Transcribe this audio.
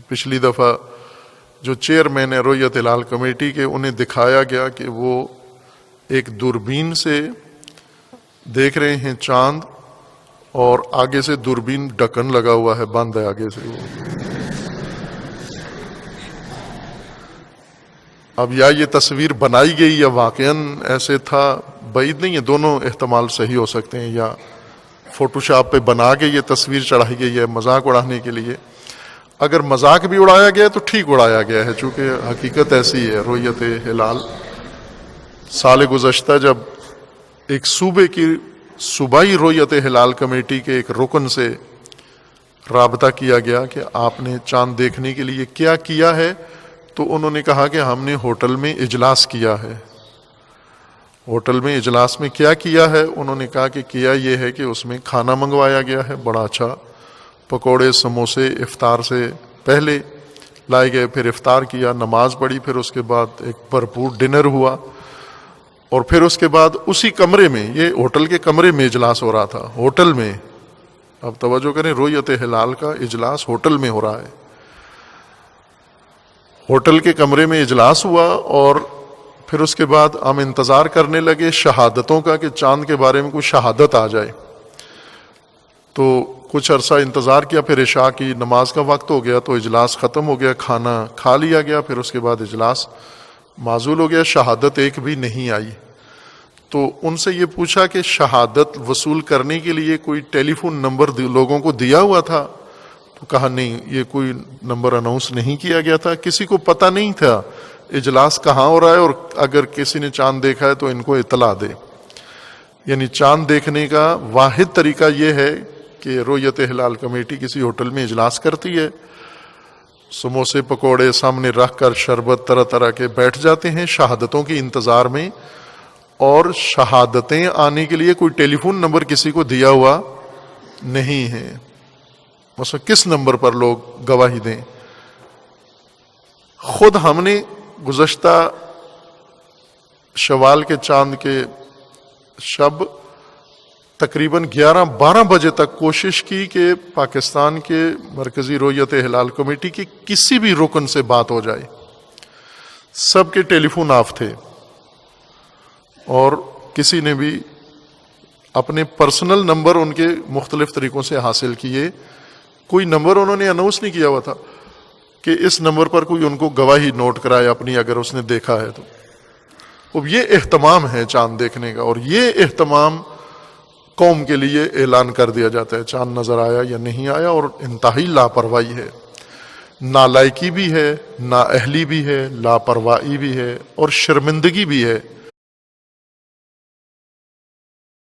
پچھلی دفعہ جو چیئرمین ہے رؤیت ہلال کمیٹی کے، انہیں دکھایا گیا کہ وہ ایک دوربین سے دیکھ رہے ہیں چاند، اور آگے سے دوربین ڈھکن لگا ہوا ہے، بند ہے آگے سے وہ۔ اب یا یہ تصویر بنائی گئی یا واقعاً ایسے تھا، بعید نہیں ہے، دونوں احتمال صحیح ہو سکتے ہیں، یا فوٹو شاپ پہ بنا کے یہ تصویر چڑھائی گئی ہے مذاق اڑانے کے لیے۔ اگر مذاق بھی اڑایا گیا تو ٹھیک اڑایا گیا ہے، چونکہ حقیقت ایسی ہے۔ رؤیت ہلال سال گزشتہ جب ایک صوبے کی صوبائی رؤیت ہلال کمیٹی کے ایک رکن سے رابطہ کیا گیا کہ آپ نے چاند دیکھنے کے لیے کیا کیا ہے، تو انہوں نے کہا کہ ہم نے ہوٹل میں اجلاس کیا ہے۔ ہوٹل میں اجلاس میں کیا کیا ہے؟ انہوں نے کہا کہ کیا یہ ہے کہ اس میں کھانا منگوایا گیا ہے، بڑا اچھا، پکوڑے سموسے افطار سے پہلے لائے گئے، پھر افطار کیا، نماز پڑھی، پھر اس کے بعد ایک بھرپور ڈنر ہوا، اور پھر اس کے بعد اسی کمرے میں، یہ ہوٹل کے کمرے میں اجلاس ہو رہا تھا، ہوٹل میں۔ اب توجہ کریں، رؤیت ہلال کا اجلاس ہوٹل میں ہو رہا ہے، ہوٹل کے کمرے میں اجلاس ہوا، اور پھر اس کے بعد ہم انتظار کرنے لگے شہادتوں کا کہ چاند کے بارے میں کوئی شہادت آ جائے۔ تو کچھ عرصہ انتظار کیا، پھر عشاء کی نماز کا وقت ہو گیا تو اجلاس ختم ہو گیا، کھانا کھا لیا گیا، پھر اس کے بعد اجلاس معزول ہو گیا، شہادت ایک بھی نہیں آئی۔ تو ان سے یہ پوچھا کہ شہادت وصول کرنے کے لیے کوئی ٹیلی فون نمبر لوگوں کو دیا ہوا تھا؟ تو کہا نہیں، یہ کوئی نمبر اناؤنس نہیں کیا گیا تھا، کسی کو پتہ نہیں تھا اجلاس کہاں ہو رہا ہے، اور اگر کسی نے چاند دیکھا ہے تو ان کو اطلاع دے۔ یعنی چاند دیکھنے کا واحد طریقہ یہ ہے کہ رؤیت ہلال کمیٹی کسی ہوٹل میں اجلاس کرتی ہے، سموسے پکوڑے سامنے رکھ کر شربت طرح طرح کے بیٹھ جاتے ہیں شہادتوں کے انتظار میں، اور شہادتیں آنے کے لیے کوئی ٹیلی فون نمبر کسی کو دیا ہوا نہیں ہے۔ مثلا کس نمبر پر لوگ گواہی دیں؟ خود ہم نے گزشتہ شوال کے چاند کے شب تقریباً 11-12 بجے تک کوشش کی کہ پاکستان کے مرکزی رؤیت ہلال کمیٹی کی کسی بھی رکن سے بات ہو جائے، سب کے ٹیلی فون آف تھے، اور کسی نے بھی اپنے پرسنل نمبر ان کے مختلف طریقوں سے حاصل کیے، کوئی نمبر انہوں نے اناؤنس نہیں کیا ہوا تھا کہ اس نمبر پر کوئی ان کو گواہی نوٹ کرائے اپنی، اگر اس نے دیکھا ہے تو۔ اب یہ اہتمام ہے چاند دیکھنے کا، اور یہ اہتمام قوم کے لیے اعلان کر دیا جاتا ہے چاند نظر آیا یا نہیں آیا، اور انتہائی لاپرواہی ہے، نالائکی بھی ہے، نااہلی بھی ہے، لاپرواہی بھی ہے، اور شرمندگی بھی ہے